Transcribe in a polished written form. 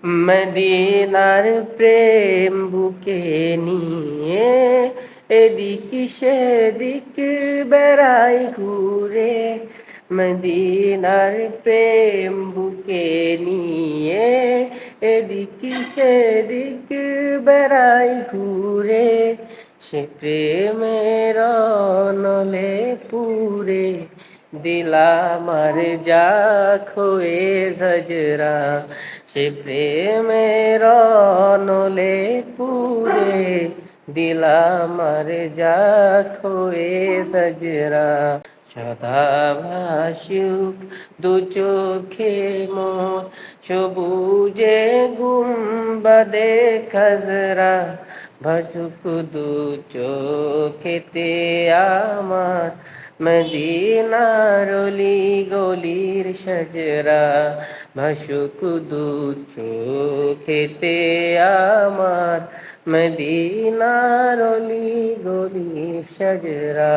মদিনার প্রেম বুকে নিয়ে এদিক সেদিক বেড়াই ঘুরে। মদিনার প্রেম বুকে নিয়ে এদিক সেদিক বেড়াই ঘুরে। সে প্রেমের নলে পুরে দিলাম আর যা খোয়ে সজরা। সে প্রেমের নলে পুরে দিলাম আর যা খোয়ে সজরা। সদা ভাসুক দু চোখে মোর সবুজে গুম্বাদে খাজরা। ভাসুক দু চোখেতে আমার মদিনার অলি গলির সজরা। ভাসুক দু চোখেতে আমার মদিনার অলি গলির সজরা।